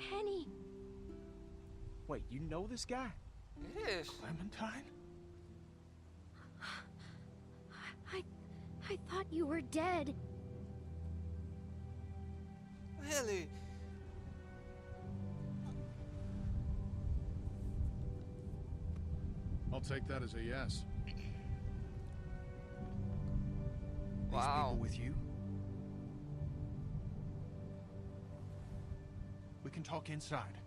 Henny. Wait, you know this guy? It is. Clementine? I thought you were dead. Really? I'll take that as a yes. These people with you? We can talk inside.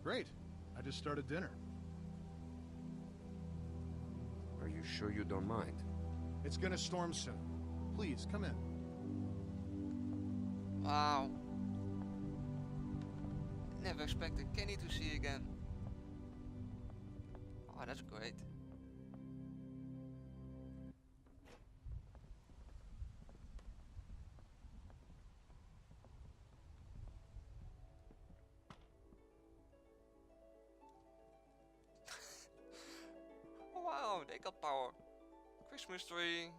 Great. I just started dinner. Are you sure you don't mind? It's gonna storm soon. Please, come in. Wow. Never expected Kenny to see again. Oh, that's great. Wow, they got power. Christmas tree.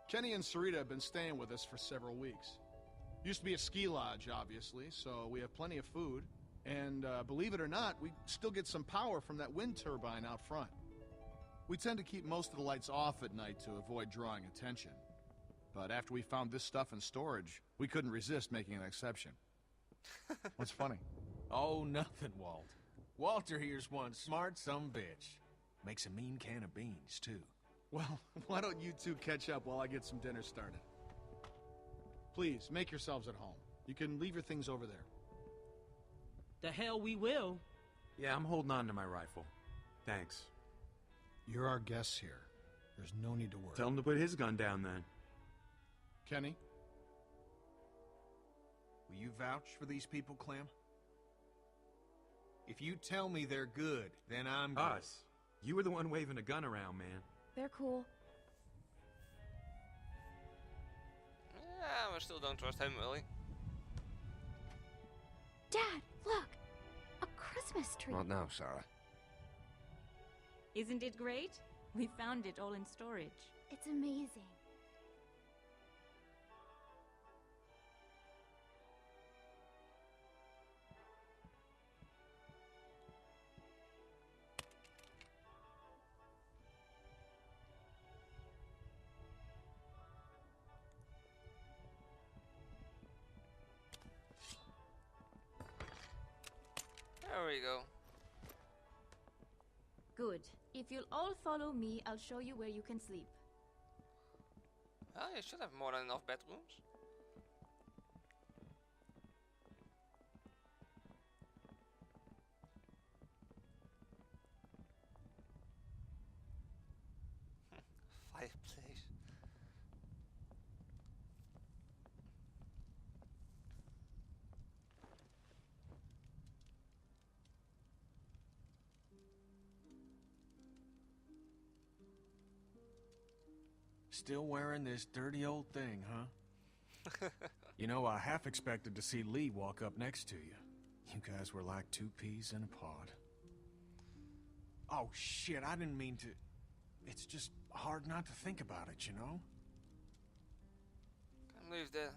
Kenny and Sarita have been staying with us for several weeks. Used to be a ski lodge, obviously, so we have plenty of food. And believe it or not, we still get some power from that wind turbine out front. We tend to keep most of the lights off at night to avoid drawing attention. But after we found this stuff in storage, we couldn't resist making an exception. What's funny? Oh, nothing, Walt. Walter here's one smart sumbitch. Makes a mean can of beans, too. Well, why don't you two catch up while I get some dinner started? Please, make yourselves at home. You can leave your things over there. The hell we will. Yeah, I'm holding on to my rifle. Thanks. You're our guests here. There's no need to worry. Tell him to put his gun down then. Kenny? Will you vouch for these people, Clem? If you tell me they're good, then I'm good. Us. You were the one waving a gun around, man. They're cool. Yeah, I still don't trust him, really. Dad, look! A Christmas tree. Not now, Sarah. Isn't it great? We found it all in storage. It's amazing. There we go. Good. If you'll all follow me, I'll show you where you can sleep. Well, you should have more than enough bedrooms. Fireplace. Still wearing this dirty old thing, huh? You know, I half expected to see Lee walk up next to you. You guys were like two peas in a pod. Oh, shit, I didn't mean to... It's just hard not to think about it, you know? Can't believe that.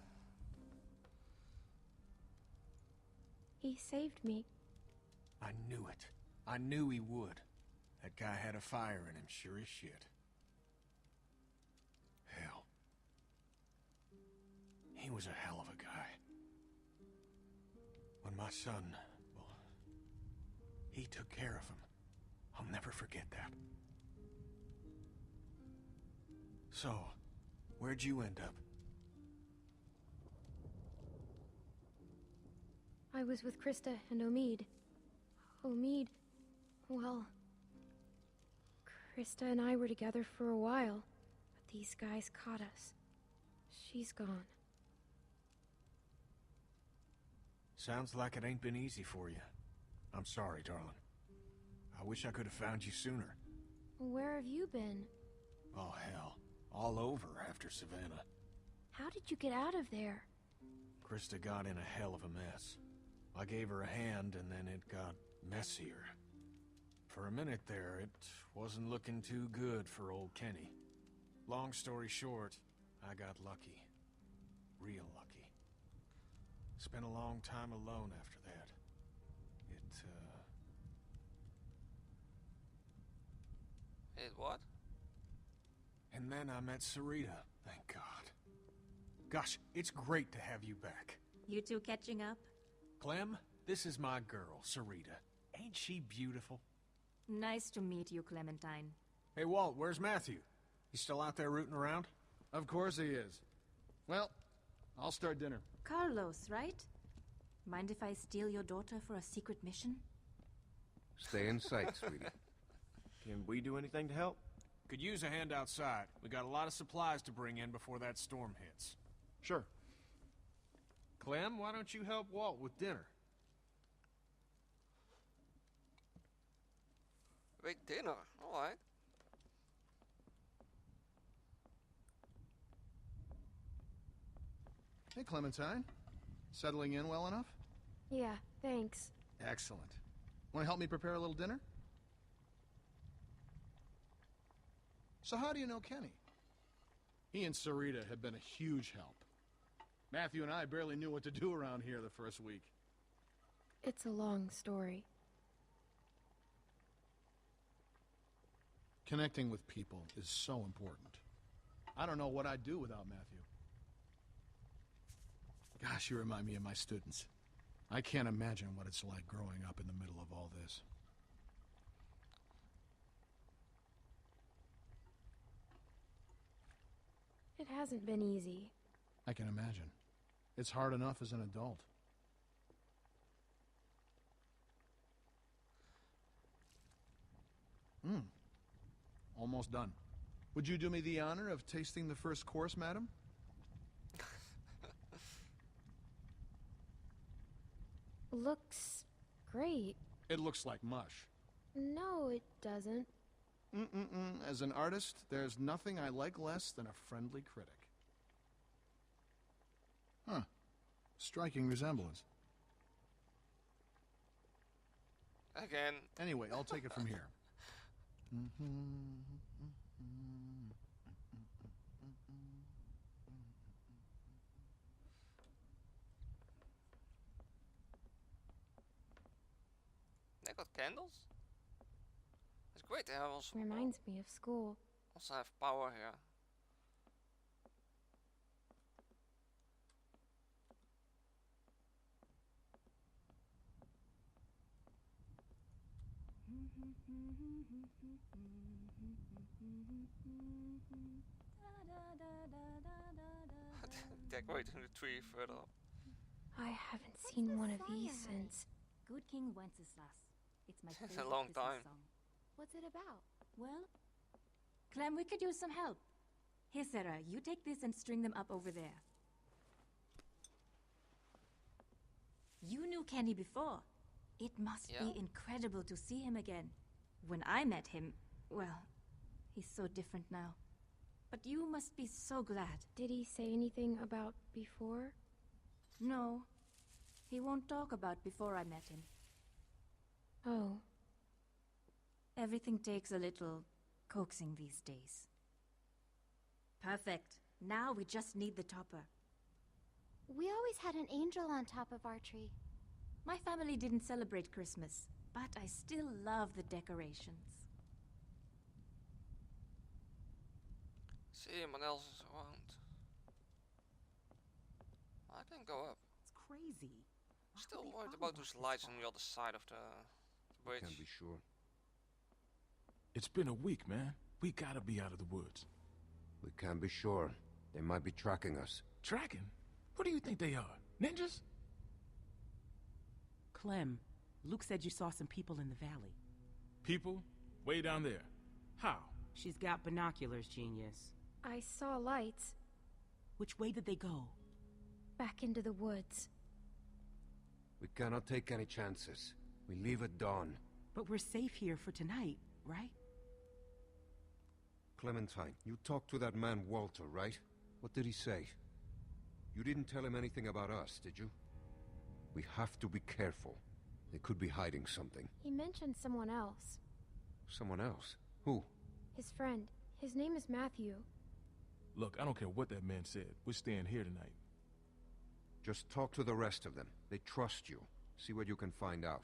He saved me. I knew it. I knew he would. That guy had a fire in him, sure as shit. Hell. He was a hell of a guy. When my son, well, he took care of him. I'll never forget that. So, where'd you end up? I was with Krista and Omid. Omid, well... Krista and I were together for a while, but these guys caught us. She's gone. Sounds like it ain't been easy for you. I'm sorry, darling. I wish I could have found you sooner. Where have you been? Oh, hell. All over after Savannah. How did you get out of there? Krista got in a hell of a mess. I gave her a hand, and then it got messier. For a minute there, it wasn't looking too good for old Kenny. Long story short, I got lucky. Real lucky. Spent a long time alone after that. It what? And then I met Sarita, thank God. Gosh, it's great to have you back. You two catching up? Clem, this is my girl, Sarita. Ain't she beautiful? Nice to meet you, Clementine. Hey, Walt, where's Matthew? He's still out there rooting around? Of course he is. Well, I'll start dinner. Carlos, right? Mind if I steal your daughter for a secret mission? Stay in sight, sweetie. Can we do anything to help? Could use a hand outside. We got a lot of supplies to bring in before that storm hits. Sure. Clem, why don't you help Walt with dinner? Big dinner, alright. Hey, Clementine. Settling in well enough? Yeah, thanks. Excellent. Want to help me prepare a little dinner? So how do you know Kenny? He and Sarita have been a huge help. Matthew and I barely knew what to do around here the first week. It's a long story. Connecting with people is so important. I don't know what I'd do without Matthew. Gosh, you remind me of my students. I can't imagine what it's like growing up in the middle of all this. It hasn't been easy. I can imagine. It's hard enough as an adult. Almost done. Would you do me the honor of tasting the first course, madam? Looks great. It looks like mush. No, it doesn't. As an artist, there's nothing I like less than a friendly critic. Huh. Striking resemblance. Again. Anyway, I'll take it from here. They got candles? It's great they have Reminds me of school. also have power here. Decorating the tree further up. I haven't seen one of these since. Good King Wenceslas. It's my It's a favorite long Christmas time. song. What's it about? Well, Clem, we could use some help. Here, Sarah, you take this and string them up over there. You knew Kenny before. It must Yeah. be incredible to see him again. When I met him, well, he's so different now. But you must be so glad. Did he say anything about before? No, he won't talk about before I met him. Oh. Everything takes a little coaxing these days. Perfect. Now we just need the topper. We always had an angel on top of our tree. My family didn't celebrate Christmas, but I still love the decorations. See anyone else is around. I can go up. It's crazy. Why Still would they worried follow about us those this lights on far? the other side of the bridge. Can't be sure. It's been a week, man. We gotta be out of the woods. We can't be sure. They might be tracking us. Tracking? Who do you think they are? Ninjas? Clem, Luke said you saw some people in the valley. People? Way down there. How? She's got binoculars, genius. I saw lights Which way did they go? back into the woods. We cannot take any chances. We leave at dawn. But we're safe here for tonight, right? Clementine, you talked to that man Walter, right? What did he say? You didn't tell him anything about us, did you? We have to be careful. They could be hiding something. He mentioned someone else. Someone else? Who? His friend. His name is Matthew. Look, I don't care what that man said. We're staying here tonight. Just talk to the rest of them. They trust you. See what you can find out.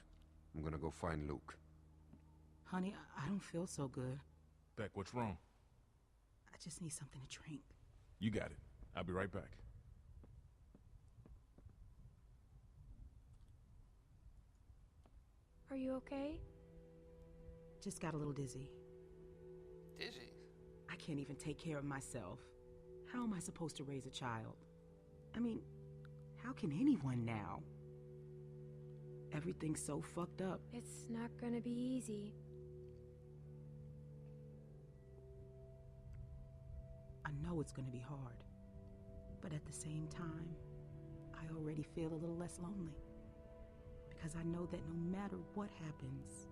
I'm gonna go find Luke. Honey, I don't feel so good. Beck, what's wrong? I just need something to drink. You got it. I'll be right back. Are you okay? Just got a little dizzy. Dizzy? I can't even take care of myself. How am I supposed to raise a child? I mean, how can anyone now? Everything's so fucked up. It's not gonna be easy. I know it's gonna be hard. But at the same time, I already feel a little less lonely. Because I know that no matter what happens,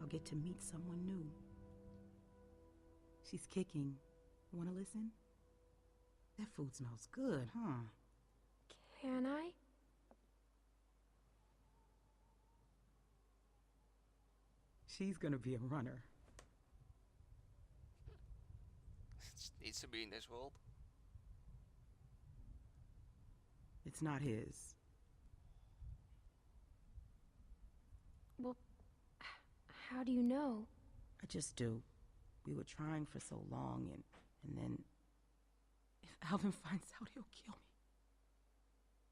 I'll get to meet someone new. She's kicking. Wanna listen? That food smells good, huh? Can I? She's gonna be a runner. It needs to be in this world. It's not his. Well, how do you know? I just do. We were trying for so long, and then... If Alvin finds out, he'll kill me.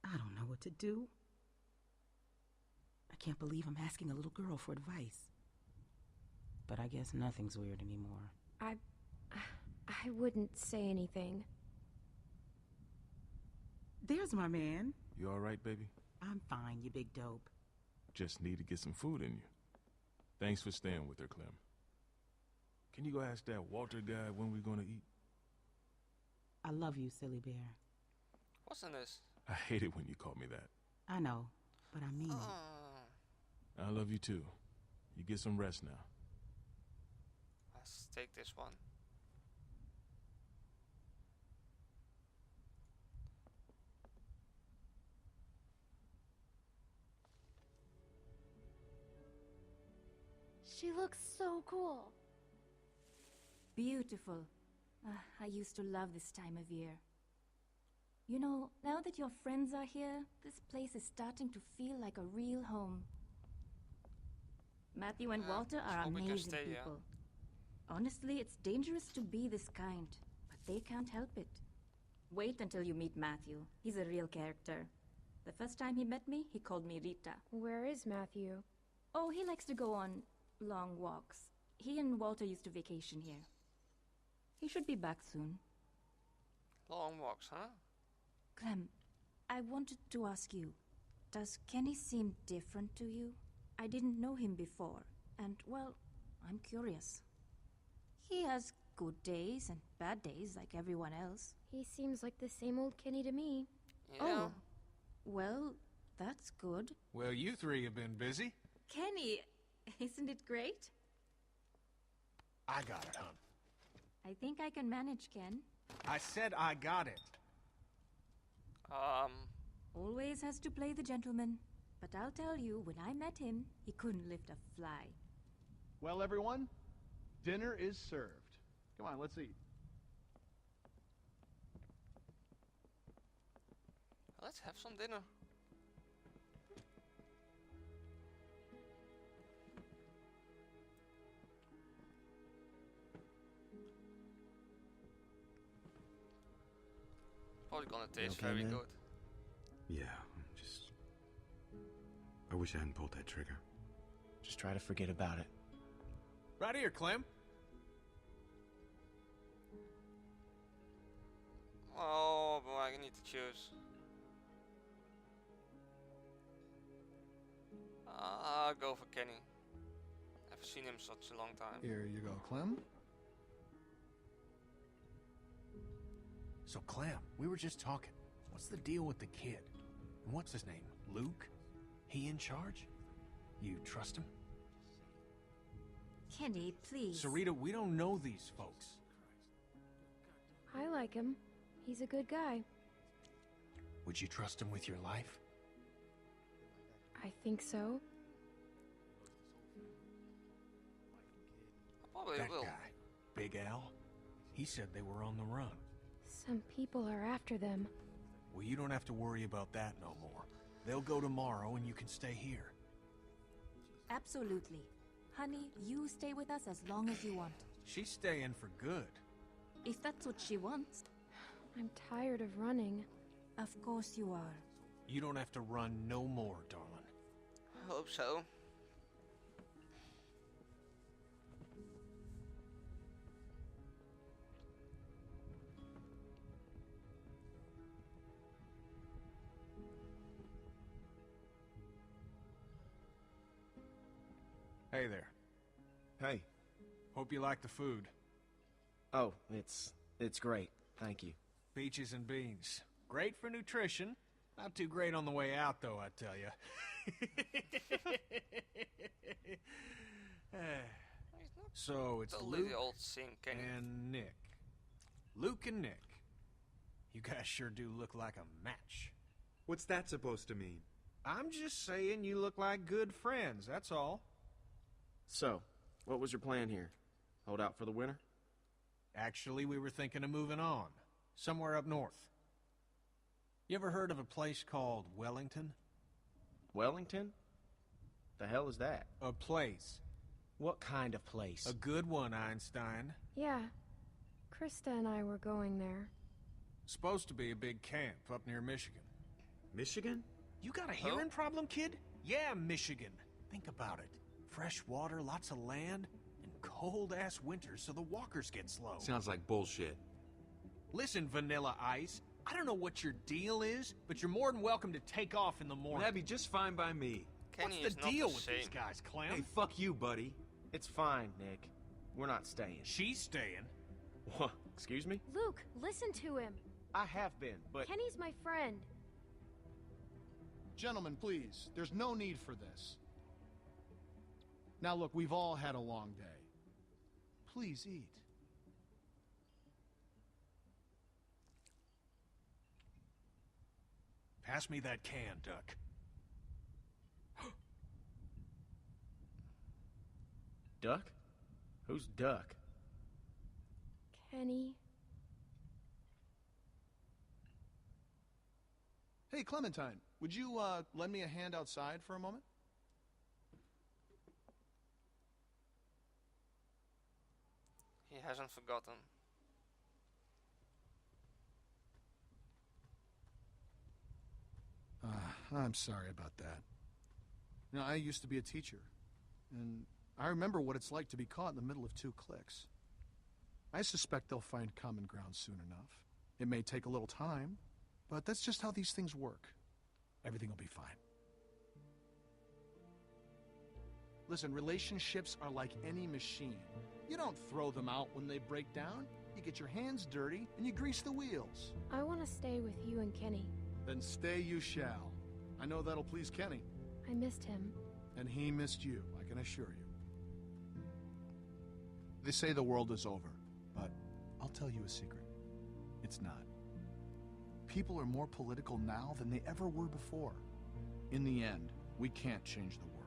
I don't know what to do. I can't believe I'm asking a little girl for advice. But I guess nothing's weird anymore. I wouldn't say anything. There's my man. You all right, baby? I'm fine, you big dope. Just need to get some food in you. Thanks for staying with her, Clem. Can you go ask that Walter guy when we're gonna eat? I love you, silly bear. What's in this? I hate it when you call me that. I know, but I mean it. I love you too. You get some rest now. Let's take this one. She looks so cool. Beautiful. I used to love this time of year. You know, now that your friends are here, this place is starting to feel like a real home. Matthew and Walter are hope we can amazing stay, yeah. people. Honestly, it's dangerous to be this kind, but they can't help it. Wait until you meet Matthew. He's a real character. The first time he met me, he called me Rita. Where is Matthew? Oh, he likes to go on long walks. He and Walter used to vacation here. He should be back soon. Long walks, huh? Clem, I wanted to ask you, does Kenny seem different to you? I didn't know him before, and, well, I'm curious. He has good days and bad days like everyone else. He seems like the same old Kenny to me. Yeah. Oh, well, that's good. Well, you three have been busy. Kenny, isn't it great? I got it, hon. I think I can manage, Ken. I said I got it. Always has to play the gentleman. But I'll tell you, when I met him, he couldn't lift a fly. Well, everyone, dinner is served. Come on, let's eat. Let's have some dinner. Probably gonna taste okay, very man? good. Yeah, I wish I hadn't pulled that trigger. Just try to forget about it. Right here, Clem. Oh boy, I need to choose. I'll go for Kenny. I've seen him such a long time. Here you go, Clem. So, Clem, we were just talking. What's the deal with the kid? And what's his name? Luke? He in charge? You trust him? Kenny, please. Sarita, we don't know these folks. I like him. He's a good guy. Would you trust him with your life? I think so. I probably That will. guy, Big Al, he said they were on the run. Some people are after them. Well, you don't have to worry about that no more. They'll go tomorrow and you can stay here. Absolutely. Honey, you stay with us as long as you want. She's staying for good. If that's what she wants. I'm tired of running. Of course you are. You don't have to run no more, darling. I hope so. Hey there. Hey. Hope you like the food. Oh, it's great. Thank you. Peaches and beans. Great for nutrition. Not too great on the way out, though, I tell you. So it's Totally Luke the old scene, Kenny. and Nick. Luke and Nick. You guys sure do look like a match. What's that supposed to mean? I'm just saying you look like good friends, that's all. So, what was your plan here? Hold out for the winter? Actually, we were thinking of moving on. Somewhere up north. You ever heard of a place called Wellington? Wellington? The hell is that? A place. What kind of place? A good one, Einstein. Yeah. Krista and I were going there. Supposed to be a big camp up near Michigan. Michigan? You got a hearing problem, kid? Yeah, Michigan. Think about it. Fresh water, lots of land, and cold-ass winters so the walkers get slow. Sounds like bullshit. Listen, Vanilla Ice, I don't know what your deal is, but you're more than welcome to take off in the morning. That'd be just fine by me. Kenny What's is the not deal the with same. these guys, Clem? Hey, fuck you, buddy. It's fine, Nick. We're not staying. She's staying. What? Excuse me? Luke, listen to him. I have been, but... Kenny's my friend. Gentlemen, please. There's no need for this. Now look, we've all had a long day. Please eat. Pass me that can, Duck. Duck? Who's Duck? Kenny. Hey, Clementine, would you, lend me a hand outside for a moment? He hasn't forgotten. I'm sorry about that. You know, I used to be a teacher, and I remember what it's like to be caught in the middle of two cliques. I suspect they'll find common ground soon enough. It may take a little time, but that's just how these things work. Everything will be fine. Listen, relationships are like any machine. You don't throw them out when they break down. You get your hands dirty, and you grease the wheels. I want to stay with you and Kenny. Then stay you shall. I know that'll please Kenny. I missed him. And he missed you, I can assure you. They say the world is over, but I'll tell you a secret. It's not. People are more political now than they ever were before. In the end, we can't change the world.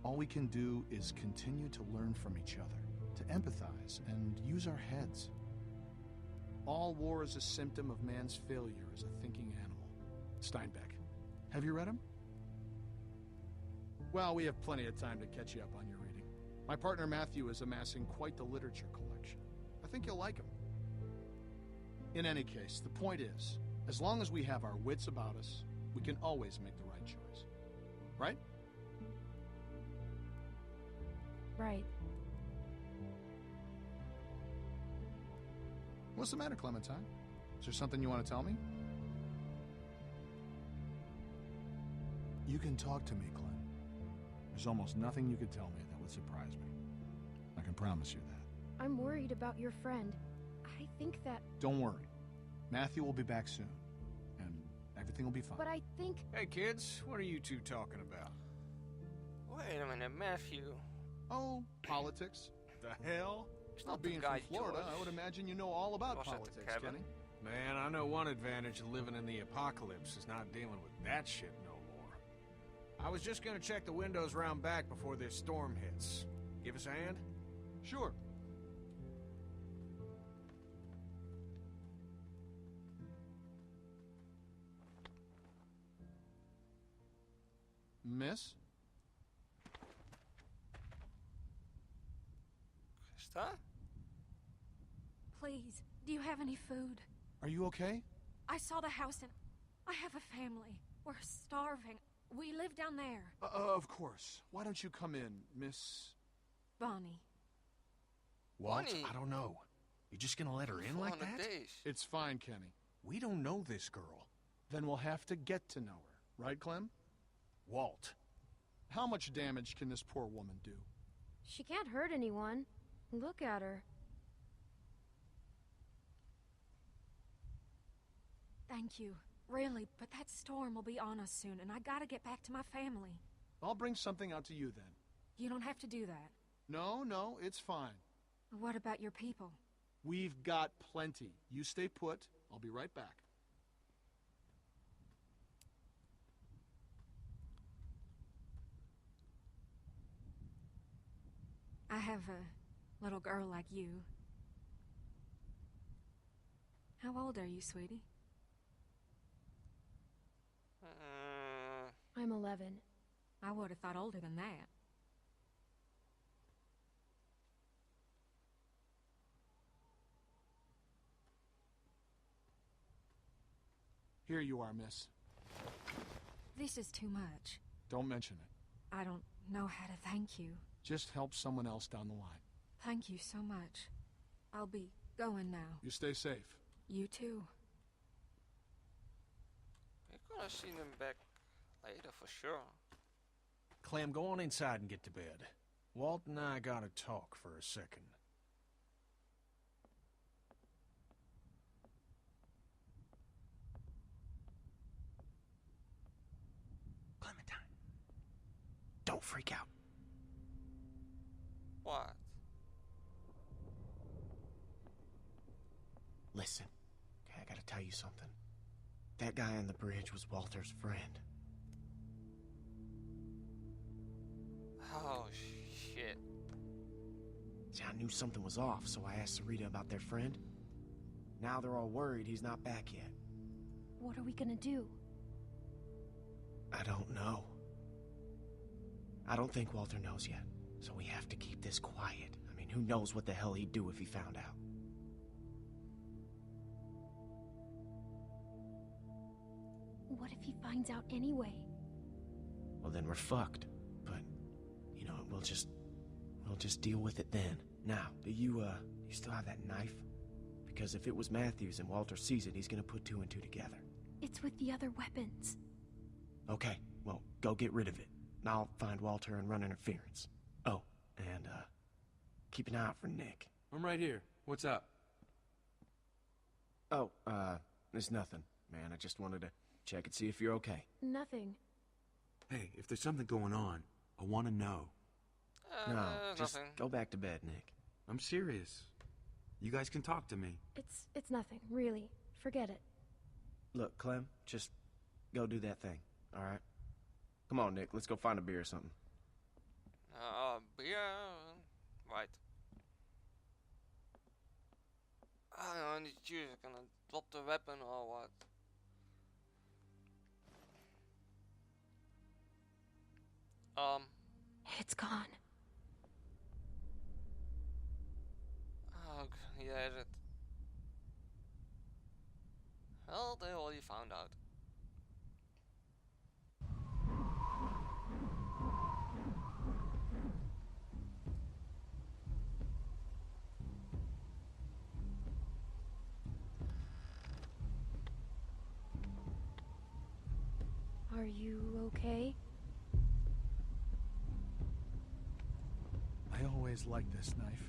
All we can do is continue to learn from each other, to empathize and use our heads. All war is a symptom of man's failure as a thinking animal. Steinbeck. Have you read him? Well, we have plenty of time to catch you up on your reading. My partner Matthew is amassing quite the literature collection. I think you'll like him. In any case, the point is, as long as we have our wits about us, we can always make the right choice. Right? Right. What's the matter, Clementine? Is there something you want to tell me? You can talk to me, Clem. There's almost nothing you could tell me that would surprise me. I can promise you that. I'm worried about your friend. I think that... Don't worry. Matthew will be back soon. And everything will be fine. But I think... Hey, kids, what are you two talking about? Wait a minute, Matthew. Oh, politics. The hell? It's Well, not the being guy from Florida, George. I would imagine you know all about Was at the politics, cabin? Kenny. Man, I know one advantage of living in the apocalypse is not dealing with that shit no more. I was just gonna check the windows round back before this storm hits. Give us a hand? Sure. Miss? Krista? Please, do you have any food? Are you okay? I saw the house and I have a family. We're starving. We live down there. Of course. Why don't you come in, Miss... Bonnie. Walt, Bonnie. I don't know. You just gonna let her in like 400 that? days. It's fine, Kenny. We don't know this girl. Then we'll have to get to know her. Right, Clem? Walt. How much damage can this poor woman do? She can't hurt anyone. Look at her. Thank you. Really, but that storm will be on us soon, and I gotta get back to my family. I'll bring something out to you then. You don't have to do that. No, it's fine. What about your people? We've got plenty. You stay put. I'll be right back. I have a little girl like you. How old are you, sweetie? I'm 11. I would have thought older than that. Here you are, miss. This is too much. Don't mention it. I don't know how to thank you. Just help someone else down the line. Thank you so much. I'll be going now. You stay safe. You too. We're gonna see them back later for sure. Clem, go on inside and get to bed. Walt and I gotta talk for a second. Clementine. Don't freak out. What? Listen, okay, I gotta tell you something. That guy on the bridge was Walter's friend. Oh, shit. See, I knew something was off, so I asked Sarita about their friend. Now they're all worried he's not back yet. What are we gonna do? I don't know. I don't think Walter knows yet, so we have to keep this quiet. I mean, who knows what the hell he'd do if he found out. What if he finds out anyway? Well, then we're fucked. But, you know, we'll just deal with it then. Now, do you still have that knife? Because if it was Matthews and Walter sees it, he's gonna put two and two together. It's with the other weapons. Okay, well, go get rid of it. And I'll find Walter and run interference. Oh, and, keep an eye out for Nick. I'm right here. What's up? Oh, it's nothing, man. I just wanted to check and see if you're okay. Nothing. Hey, if there's something going on, I want to know. No, just nothing. go back to bed, Nick. I'm serious. You guys can talk to me. It's nothing, really. Forget it. Look, Clem, just go do that thing, all right? Come on, Nick. Let's go find a beer or something. Beer. Right. I don't know, you're gonna drop the weapon or what? It's gone. Oh, yeah, is it? Well, they already found out. Are you okay? I always liked this knife.